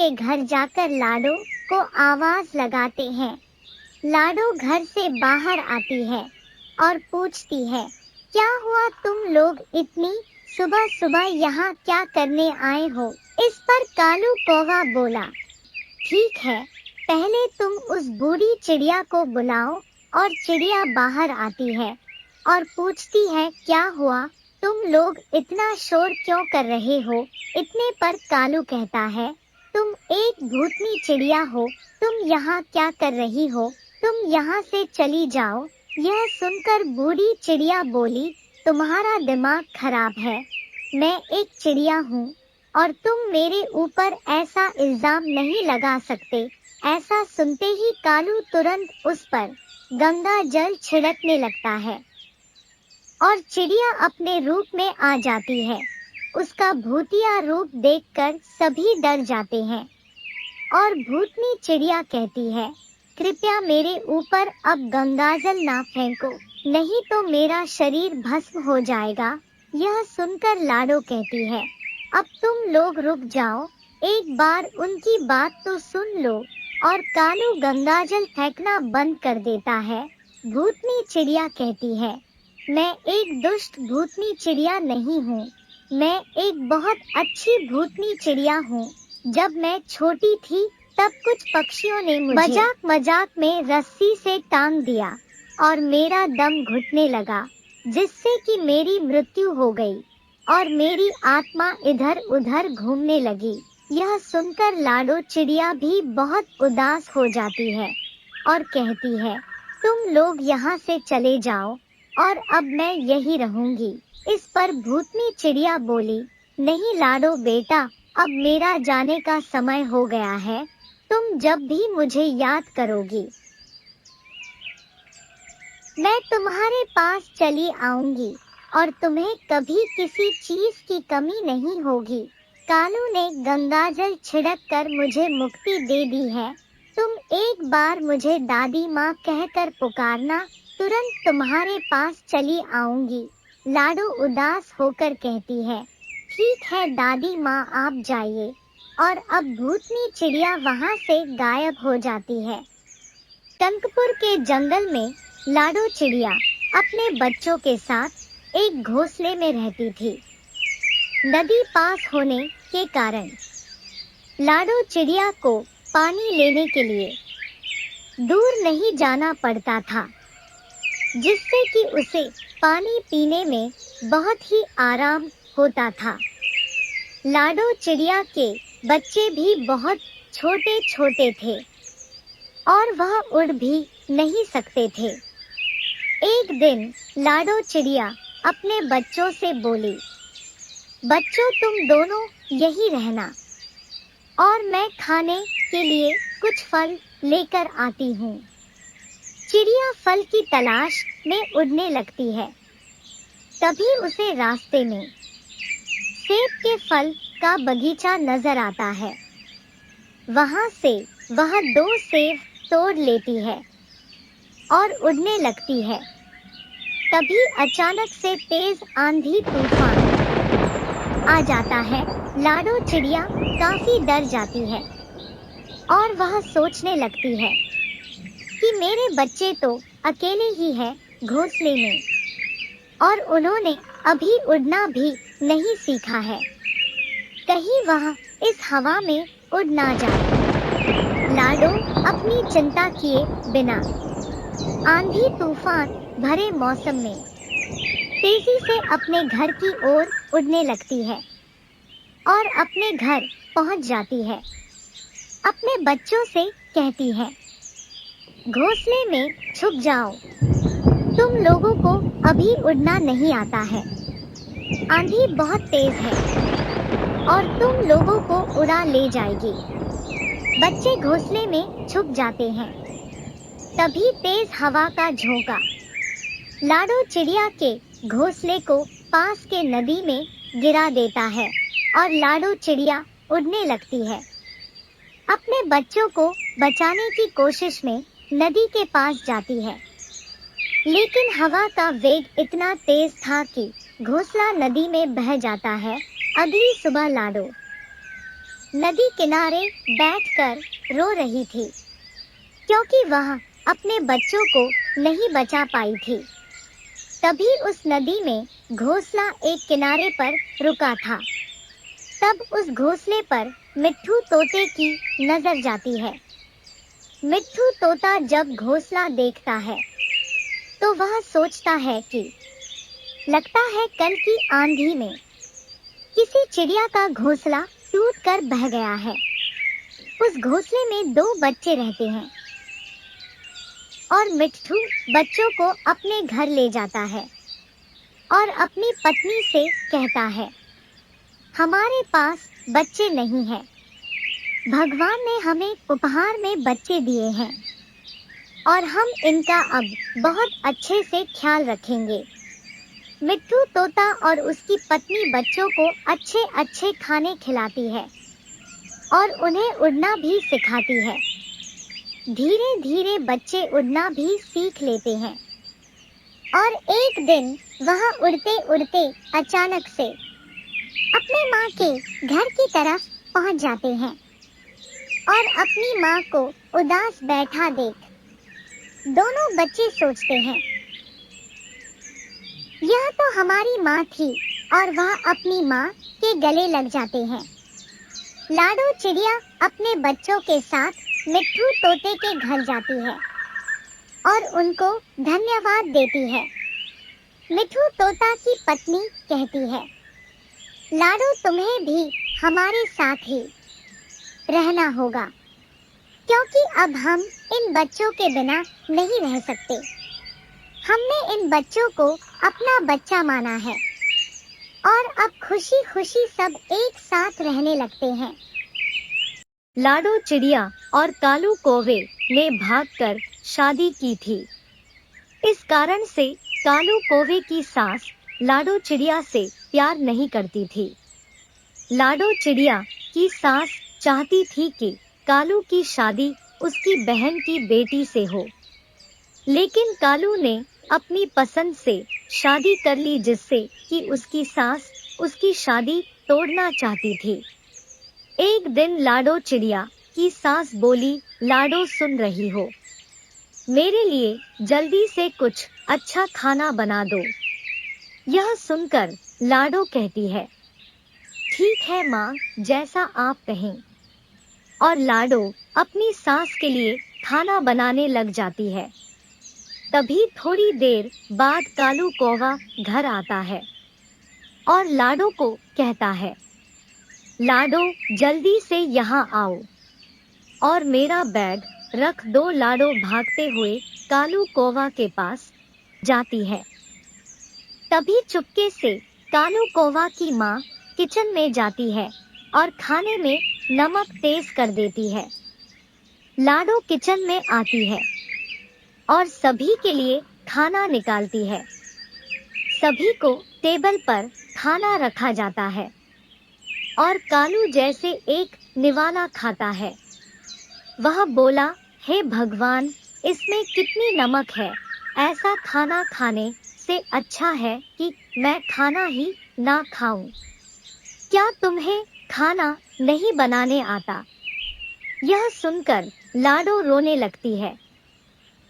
के घर जाकर लाडो को आवाज लगाते हैं। लाडो घर से बाहर आती है और पूछती है, क्या हुआ, तुम लोग इतनी सुबह सुबह यहाँ क्या करने आए हो? इस पर कालू कौवा बोला, ठीक है, पहले तुम उस बूढ़ी चिड़िया को बुलाओ। और चिड़िया बाहर आती है और पूछती है, क्या हुआ, तुम लोग इतना शोर क्यों कर रहे हो? इतने पर कालू कहता है, तुम एक भूतनी चिड़िया हो, तुम यहाँ क्या कर रही हो? तुम यहाँ से चली जाओ। यह सुनकर बूढ़ी चिड़िया बोली, तुम्हारा दिमाग खराब है, मैं एक चिड़िया हूँ और तुम मेरे ऊपर ऐसा इल्जाम नहीं लगा सकते। ऐसा सुनते ही कालू तुरंत उस पर गंगा जल छिड़कने लगता है और चिड़िया अपने रूप में आ जाती है। उसका भूतिया रूप देखकर सभी डर जाते हैं और भूतनी चिड़िया कहती है, कृपया मेरे ऊपर अब गंगाजल ना फेंको, नहीं तो मेरा शरीर भस्म हो जाएगा। यह सुनकर लाडो कहती है, अब तुम लोग रुक जाओ, एक बार उनकी बात तो सुन लो। और कालू गंगाजल फेंकना बंद कर देता है। भूतनी चिड़िया कहती है, मैं एक दुष्ट भूतनी चिड़िया नहीं हूँ, मैं एक बहुत अच्छी भूतनी चिड़िया हूँ। जब मैं छोटी थी तब कुछ पक्षियों ने मुझे मजाक मजाक में रस्सी से टांग दिया और मेरा दम घुटने लगा, जिससे कि मेरी मृत्यु हो गई और मेरी आत्मा इधर उधर घूमने लगी। यह सुनकर लाडो चिड़िया भी बहुत उदास हो जाती है और कहती है, तुम लोग यहाँ से चले जाओ और अब मैं यही रहूंगी। इस पर भूतनी चिड़िया बोली, नहीं लाडो बेटा, अब मेरा जाने का समय हो गया है, तुम जब भी मुझे याद करोगी मैं तुम्हारे पास चली आऊंगी और तुम्हें कभी किसी चीज की कमी नहीं होगी। कालू ने गंगाजल छिड़क कर मुझे मुक्ति दे दी है, तुम एक बार मुझे दादी माँ कहकर पुकारना, तुरंत तुम्हारे पास चली आऊंगी। लाडो उदास होकर कहती है, ठीक है दादी माँ, आप जाइए। और अब भूतनी चिड़िया वहाँ से गायब हो जाती है। टंकपुर के जंगल में लाडो चिड़िया अपने बच्चों के साथ एक घोंसले में रहती थी। नदी पास होने के कारण लाडो चिड़िया को पानी लेने के लिए दूर नहीं जाना पड़ता था, जिससे कि उसे पानी पीने में बहुत ही आराम होता था। लाडो चिड़िया के बच्चे भी बहुत छोटे छोटे थे और वह उड़ भी नहीं सकते थे। एक दिन लाडो चिड़िया अपने बच्चों से बोली, बच्चों तुम दोनों यही रहना और मैं खाने के लिए कुछ फल लेकर आती हूँ। चिड़िया फल की तलाश में उड़ने लगती है। तभी उसे रास्ते में सेब के फल का बगीचा नजर आता है। वहाँ से वह 2 सेब तोड़ लेती है और उड़ने लगती है। तभी अचानक से तेज आंधी तूफान आ जाता है। लाडो चिड़िया काफी डर जाती है और वह सोचने लगती है कि मेरे बच्चे तो अकेले ही हैं घोंसले में और उन्होंने अभी उड़ना भी नहीं सीखा है, कहीं वह इस हवा में उड़ ना जाए। लाडो अपनी चिंता किए बिना आंधी तूफान भरे मौसम में तेजी से अपने घर की ओर उड़ने लगती है और अपने घर पहुंच जाती है। अपने बच्चों से कहती है, घोंसले में छुप जाओ, तुम लोगों को अभी उड़ना नहीं आता है, आंधी बहुत तेज है और तुम लोगों को उड़ा ले जाएगी। बच्चे घोंसले में छुप जाते हैं। तभी तेज हवा का झोंका लाडो चिड़िया के घोंसले को पास के नदी में गिरा देता है और लाडो चिड़िया उड़ने लगती है। अपने बच्चों को बचाने की कोशिश में नदी के पास जाती है, लेकिन हवा का वेग इतना तेज था कि घोंसला नदी में बह जाता है। अगली सुबह लाडो नदी किनारे बैठकर रो रही थी, क्योंकि वह अपने बच्चों को नहीं बचा पाई थी। तभी उस नदी में घोंसला एक किनारे पर रुका था। तब उस घोंसले पर मिट्ठू तोते की नजर जाती है। मिट्ठू तोता जब घोंसला देखता है तो वह सोचता है कि लगता है कल की आंधी में किसी चिड़िया का घोंसला टूटकर बह गया है। उस घोंसले में 2 बच्चे रहते हैं और मिट्ठू बच्चों को अपने घर ले जाता है और अपनी पत्नी से कहता है, हमारे पास बच्चे नहीं हैं। भगवान ने हमें उपहार में बच्चे दिए हैं और हम इनका अब बहुत अच्छे से ख्याल रखेंगे। मिट्ठू तोता और उसकी पत्नी बच्चों को अच्छे अच्छे खाने खिलाती है और उन्हें उड़ना भी सिखाती है। धीरे धीरे बच्चे उड़ना भी सीख लेते हैं और एक दिन वह उड़ते उड़ते अचानक से अपने माँ के घर की तरफ पहुँच जाते हैं और अपनी माँ को उदास बैठा देख दोनों बच्चे सोचते हैं, यह तो हमारी माँ थी, और वह अपनी माँ के गले लग जाते हैं। लाडो चिड़िया अपने बच्चों के साथ मिट्ठू तोते के घर जाती है और उनको धन्यवाद देती है। मिट्ठू तोता की पत्नी कहती है, लाडो तुम्हें भी हमारे साथ ही रहना होगा, क्योंकि अब हम इन बच्चों के बिना नहीं रह सकते। हमने इन बच्चों को अपना बच्चा माना है और अब खुशी खुशी सब एक साथ रहने लगते हैं। लाडो चिड़िया और कालू कौवे ने भागकर शादी की थी। इस कारण से कालू कौवे की सास लाडो चिड़िया से प्यार नहीं करती थी। लाडो चिड़िया की सास चाहती थी कि कालू की शादी उसकी बहन की बेटी से हो, लेकिन कालू ने अपनी पसंद से शादी कर ली, जिससे कि उसकी सास उसकी शादी तोड़ना चाहती थी। एक दिन लाडो चिड़िया की सास बोली, लाडो सुन रही हो, मेरे लिए जल्दी से कुछ अच्छा खाना बना दो। यह सुनकर लाडो कहती है, ठीक है माँ, जैसा आप कहें। और लाडो अपनी सास के लिए खाना बनाने लग जाती है। तभी थोड़ी देर बाद कालू कौवा घर आता है और लाडो को कहता है, लाडो जल्दी से यहाँ आओ और मेरा बैग रख दो। लाडो भागते हुए कालू कौवा के पास जाती है। तभी चुपके से कालू कौवा की माँ किचन में जाती है और खाने में नमक तेज कर देती है। लाडो किचन में आती है और सभी के लिए खाना निकालती है। सभी को टेबल पर खाना रखा जाता है और कालू जैसे एक निवाला खाता है। वह बोला, हे भगवान, इसमें कितनी नमक है। ऐसा खाना खाने से अच्छा है कि मैं खाना ही ना खाऊं। क्या तुम्हें खाना नहीं बनाने आता? यह सुनकर लाडो रोने लगती है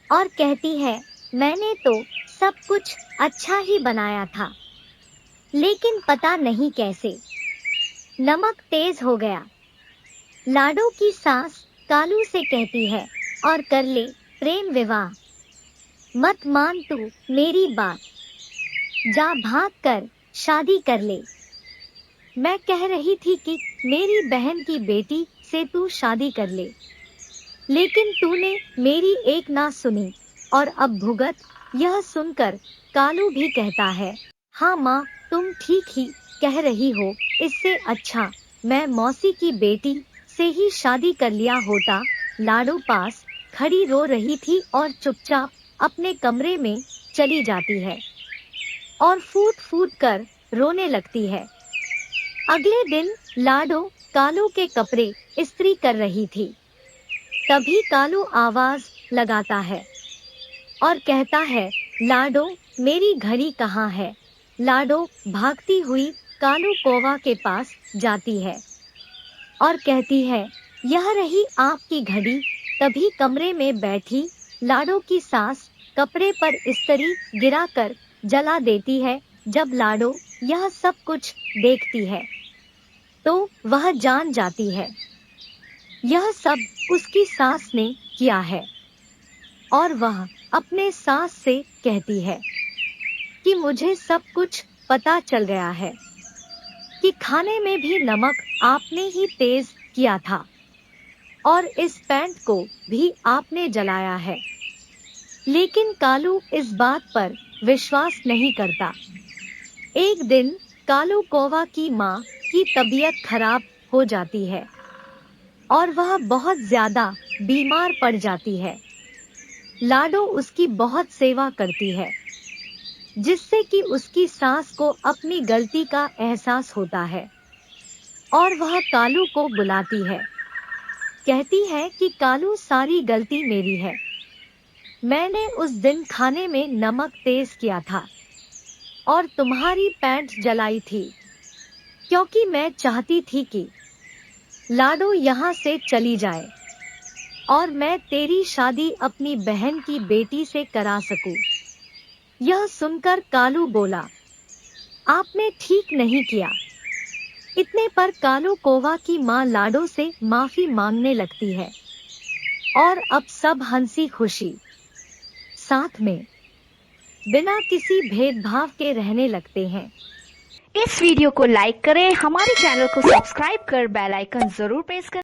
और कहती है, मैंने तो सब कुछ अच्छा ही बनाया था, लेकिन पता नहीं कैसे नमक तेज हो गया। लाडो की सास कालू से कहती है, और कर ले प्रेम विवाह, मत मान तू मेरी बात, जा भाग कर शादी कर ले। मैं कह रही थी कि मेरी बहन की बेटी से तू शादी कर ले, लेकिन तूने मेरी एक ना सुनी और अब भुगत। यह सुनकर कालू भी कहता है, हाँ माँ, तुम ठीक ही कह रही हो, इससे अच्छा मैं मौसी की बेटी से ही शादी कर लिया होता। लाडो पास खड़ी रो रही थी और चुपचाप अपने कमरे में चली जाती है और फूट फूट कर रोने लगती है। अगले दिन लाडो कालू के कपड़े इस्त्री कर रही थी। तभी कालू आवाज लगाता है और कहता है, लाडो मेरी घड़ी कहाँ है? लाडो भागती हुई कालू कौवा के पास जाती है और कहती है, यह रही आपकी घड़ी। तभी कमरे में बैठी लाडो की सास कपड़े पर इस्त्री गिराकर जला देती है। जब लाडो यह सब कुछ देखती है तो वह जान जाती है यह सब उसकी सास ने किया है, और वह अपने सास से कहती है कि मुझे सब कुछ पता चल गया है कि खाने में भी नमक आपने ही तेज किया था और इस पैंट को भी आपने जलाया है। लेकिन कालू इस बात पर विश्वास नहीं करता। एक दिन कालू कौवा की माँ की तबीयत खराब हो जाती है और वह बहुत ज्यादा बीमार पड़ जाती है। लाडो उसकी बहुत सेवा करती है, जिससे कि उसकी सास को अपनी गलती का एहसास होता है और वह कालू को बुलाती है। कहती है कि कालू, सारी गलती मेरी है। मैंने उस दिन खाने में नमक तेज किया था और तुम्हारी पैंट जलाई थी, क्योंकि मैं चाहती थी कि लाडो यहाँ से चली जाए और मैं तेरी शादी अपनी बहन की बेटी से करा सकूं। यह सुनकर कालू बोला, आपने ठीक नहीं किया। इतने पर कालू कौवा की माँ लाडो से माफी मांगने लगती है और अब सब हंसी खुशी साथ में बिना किसी भेदभाव के रहने लगते हैं। इस वीडियो को लाइक करें, हमारे चैनल को सब्सक्राइब कर बेल आइकन जरूर प्रेस करें।